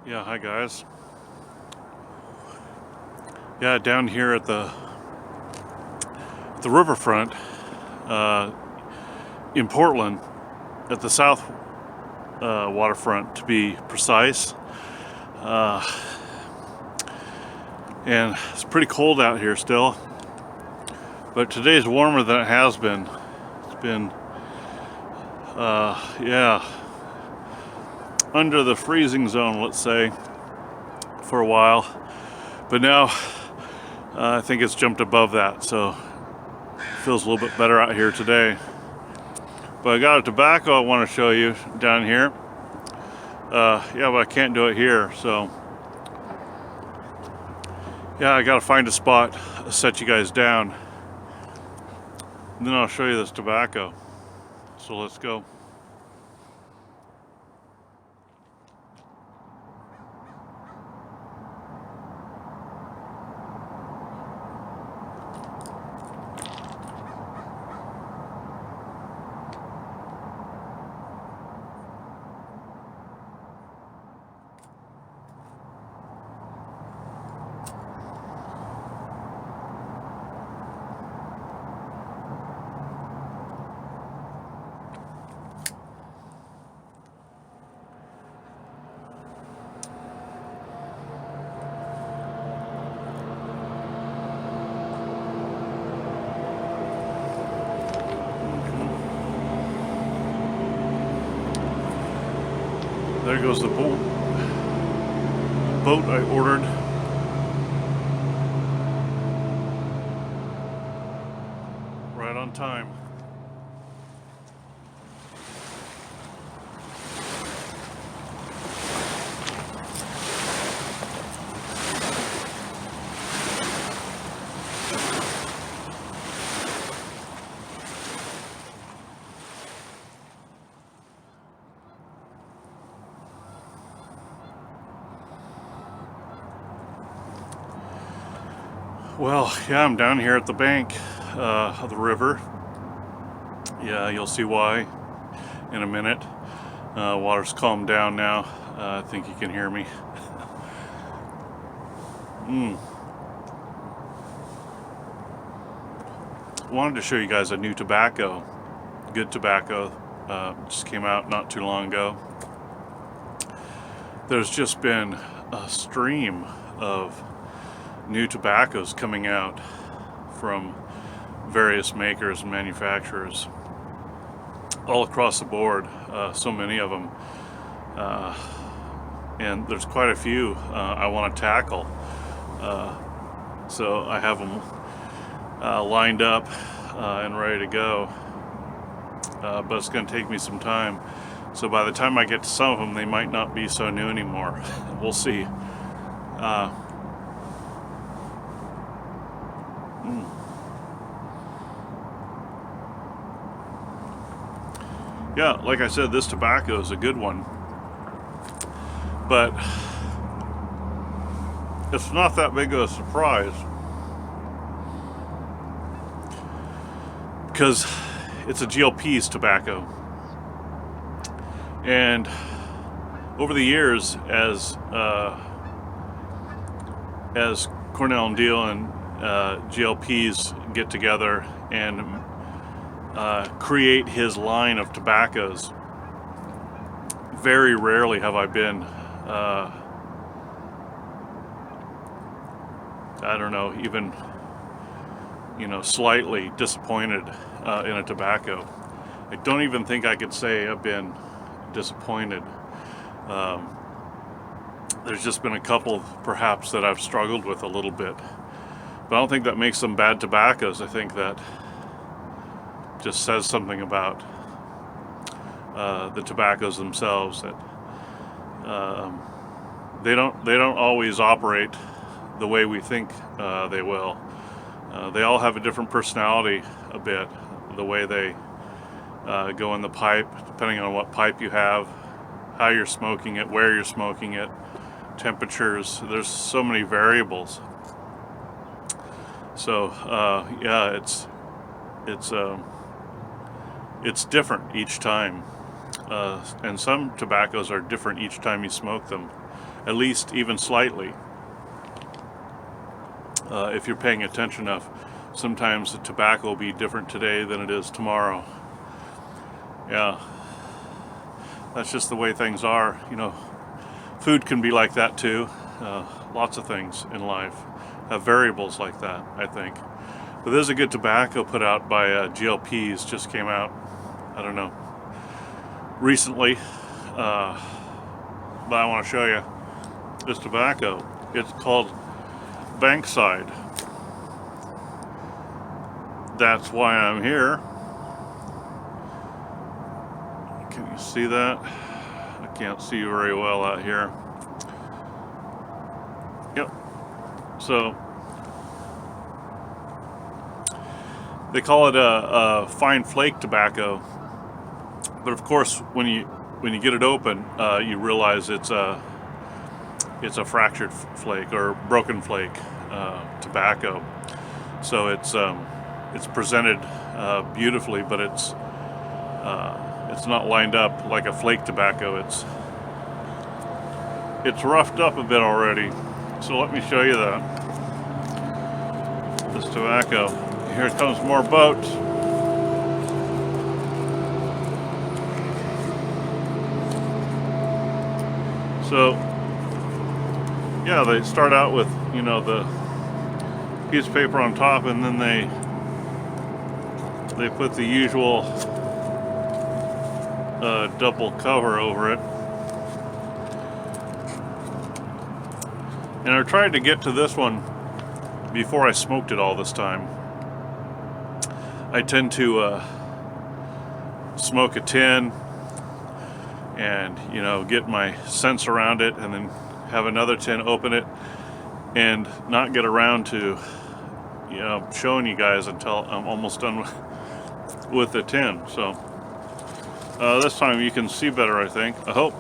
Yeah, hi guys. Yeah, down here at the riverfront in Portland, at the South Waterfront to be precise. Uh, and it's pretty cold out here still, but today's warmer than it has been. It's been, yeah, under the freezing zone, let's say, for a while. But now I think it's jumped above that, so it feels a little bit better out here today. But I got a tobacco I want to show you down here. Yeah, but I can't do it here, so yeah, I gotta find a spot, set you guys down, and then I'll show you this tobacco. So let's go. There goes the boat I ordered. Right on time. Well, yeah, I'm down here at the bank of the river. Yeah, you'll see why in a minute. Water's calmed down now. I think you can hear me. Wanted to show you guys a new tobacco. Good tobacco. Just came out not too long ago. There's just been a stream of new tobaccos coming out from various makers and manufacturers all across the board, so many of them, and there's quite a few I want to tackle, so I have them lined up and ready to go, but it's going to take me some time, so by the time I get to some of them they might not be so new anymore. We'll see. Yeah, like I said, this tobacco is a good one, but it's not that big of a surprise because it's a GLP's tobacco, and over the years, as Cornell and Deal and GLP's get together and create his line of tobaccos, very rarely have I been, I don't know, even, slightly disappointed in a tobacco. I don't even think I could say I've been disappointed. There's just been a couple, perhaps, that I've struggled with a little bit. But I don't think that makes them bad tobaccos. I think that just says something about the tobaccos themselves, that they don't always operate the way we think they will. They all have a different personality a bit, the way they go in the pipe, depending on what pipe you have, how you're smoking it, where you're smoking it, temperatures. There's so many variables. So yeah, it's different each time, and some tobaccos are different each time you smoke them. at least even slightly. If you're paying attention enough, sometimes the tobacco will be different today than it is tomorrow. Yeah, that's just the way things are. You know, food can be like that too. Lots of things in life have variables like that, I think. But there's a good tobacco put out by GLPs, just came out, I don't know, recently. But I want to show you this tobacco. It's called Bankside. That's why I'm here. Can you see that? I can't see very well out here. Yep. So they call it a fine flake tobacco, but of course, when you get it open, you realize it's a fractured flake or broken flake tobacco. So it's presented beautifully, but it's not lined up like a flake tobacco. It's roughed up a bit already. So let me show you that. This tobacco. Here comes more boats. So yeah, they start out with, you know, the piece of paper on top, and then they put the usual double cover over it. And I tried to get to this one before I smoked it all this time. I tend to smoke a tin and, you know, get my sense around it, and then have another tin, open it, and not get around to, you know, showing you guys until I'm almost done with the tin. So this time you can see better, I think. I hope.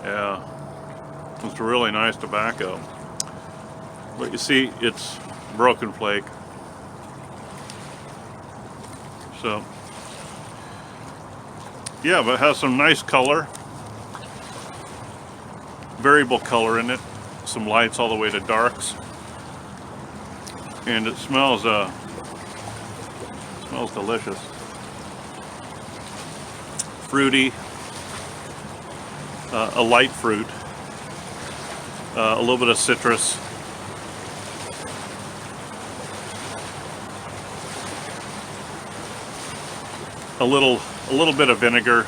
Yeah, it's a really nice tobacco. But you see, it's broken flake. So yeah, but it has some nice color, variable color in it, some lights all the way to darks, and it smells delicious, fruity, a light fruit, a little bit of citrus, a little bit of vinegar,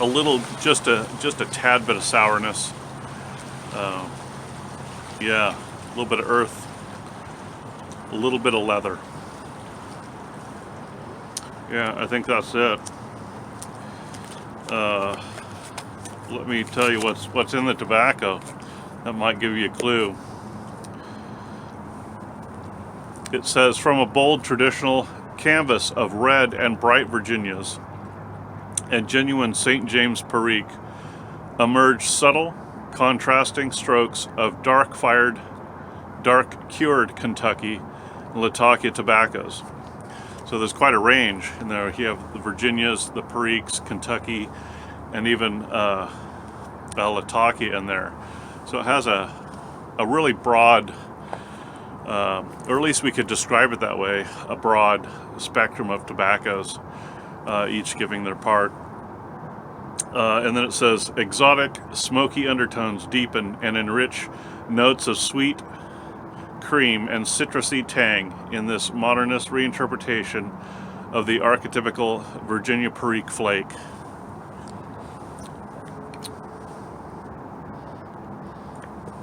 a little, just a tad bit of sourness. Yeah, a little bit of earth, a little bit of leather. Yeah, I think that's it. Let me tell you what's in the tobacco. That might give you a clue. It says, from a bold traditional canvas of red and bright Virginias and genuine St. James Perique emerge subtle, contrasting strokes of dark-cured Kentucky and Latakia tobaccos. So there's quite a range in there. You have the Virginias, the Periques, Kentucky, and even Latakia in there. So it has a really broad, or at least we could describe it that way, a broad spectrum of tobaccos, each giving their part. And then it says, exotic, smoky undertones deepen and enrich notes of sweet cream and citrusy tang in this modernist reinterpretation of the archetypical Virginia Perique flake.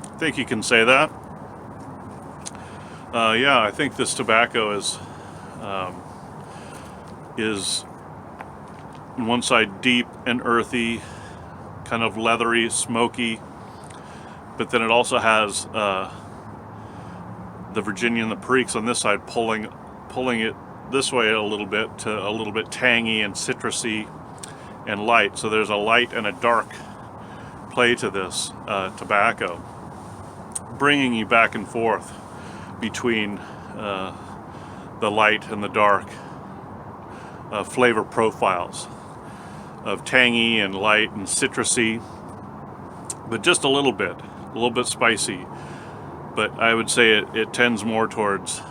I think you can say that. Yeah, I think this tobacco is on one side deep and earthy, kind of leathery, smoky, but then it also has the Virginia and the Periques on this side pulling it this way a little bit to a little bit tangy and citrusy and light. So there's a light and a dark play to this tobacco, bringing you back and forth between the light and the dark flavor profiles. of tangy and light and citrusy, but just a little bit spicy. But I would say it tends more towards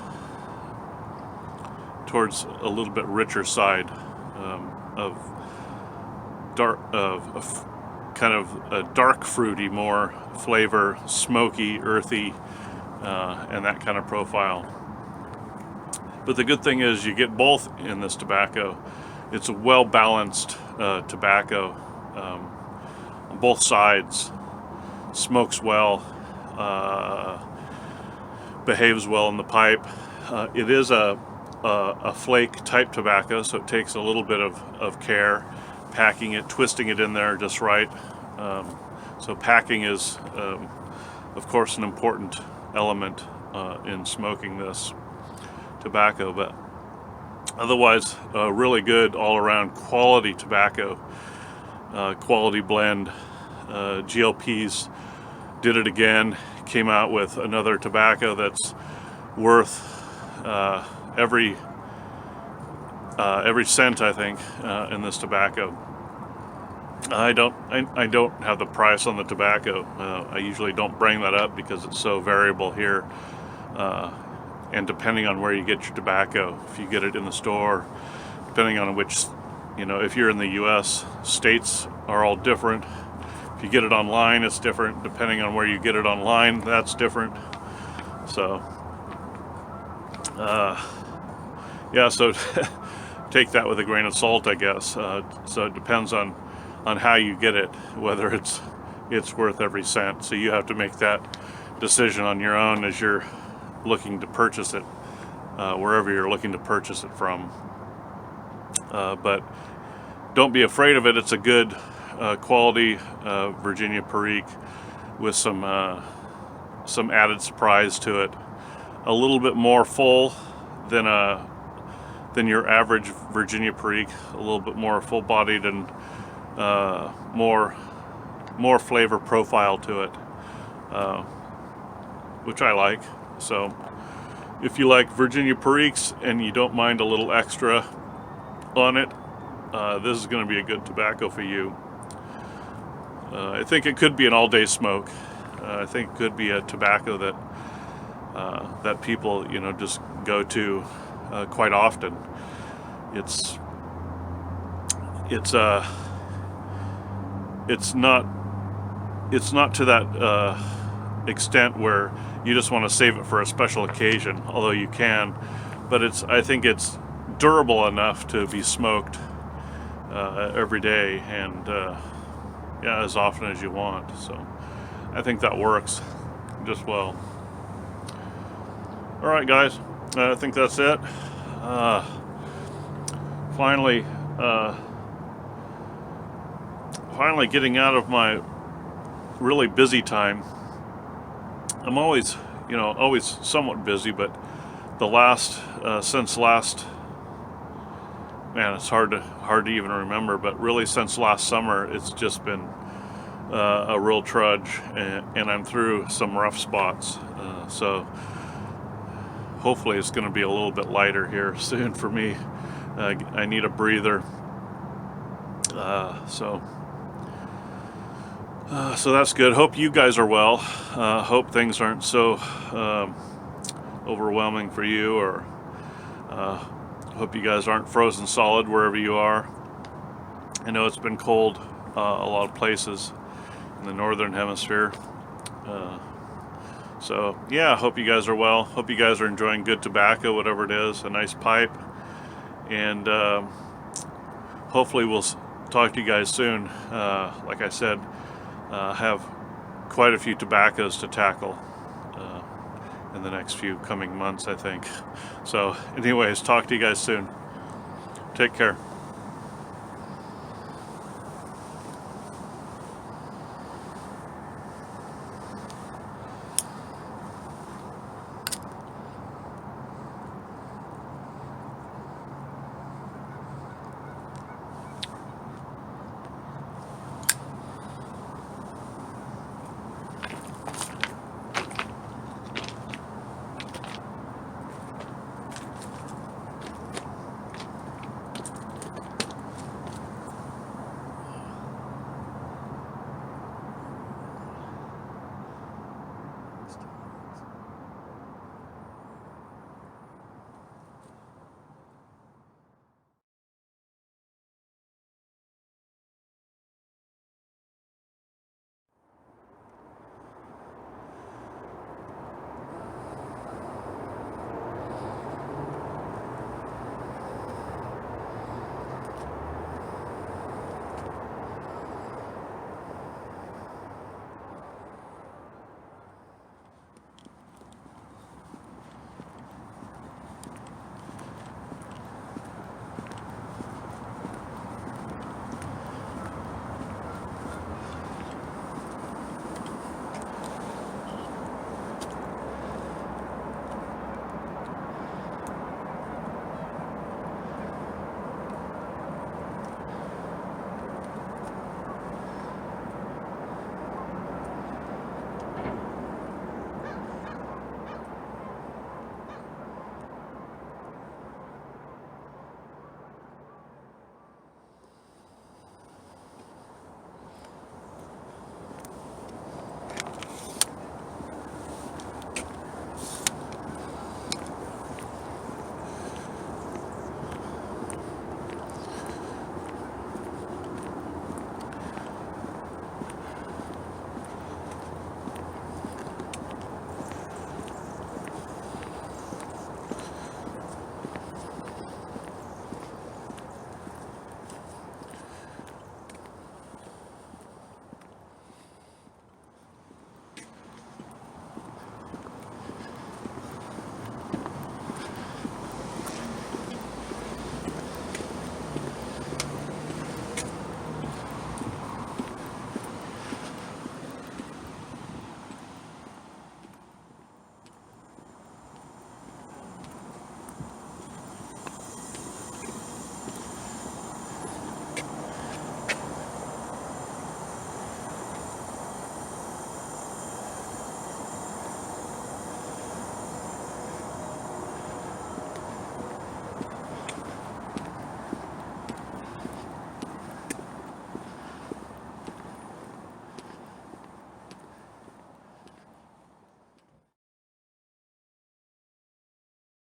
a little bit richer side of kind of a dark fruity, more flavor, smoky, earthy, and that kind of profile. But the good thing is you get both in this tobacco. It's a well-balanced tobacco on both sides. Smokes well, behaves well in the pipe. It is a flake type tobacco, so it takes a little bit of care, packing it, twisting it in there just right. So packing is, of course, an important element in smoking this tobacco, but otherwise really good all-around quality tobacco, quality blend. GLP's did it again, came out with another tobacco that's worth every cent, I think, in this tobacco. I don't have the price on the tobacco. I usually don't bring that up because it's so variable here, and depending on where you get your tobacco, if you get it in the store, depending on which, if you're in the U.S., states are all different. If you get it online, it's different. Depending on where you get it online, that's different. So, yeah, so take that with a grain of salt, I guess. So it depends on how you get it, whether it's worth every cent. So you have to make that decision on your own as you're looking to purchase it, wherever you're looking to purchase it from. But don't be afraid of it. It's a good quality Virginia Perique with some added surprise to it. A little bit more full than your average Virginia Perique. A little bit more full-bodied and more flavor profile to it, which I like. So if you like Virginia Periques and you don't mind a little extra on it, this is going to be a good tobacco for you. I think it could be an all-day smoke. I think it could be a tobacco that people, just go to quite often. It's not to that extent where you just want to save it for a special occasion, although you can. But I think it's durable enough to be smoked every day and as often as you want. So I think that works just well. All right, guys, I think that's it. Finally getting out of my really busy time. I'm always somewhat busy, but since last, man, it's hard to even remember, but really since last summer, it's just been a real trudge, and I'm through some rough spots. So hopefully it's going to be a little bit lighter here soon for me. I need a breather. So that's good. Hope you guys are well. Hope things aren't so overwhelming for you, or hope you guys aren't frozen solid wherever you are. I know it's been cold a lot of places in the northern hemisphere. So yeah, hope you guys are well. Hope you guys are enjoying good tobacco, whatever it is, a nice pipe. And hopefully we'll talk to you guys soon. Like I said, have quite a few tobaccos to tackle in the next few coming months, I think. So anyways, talk to you guys soon. Take care.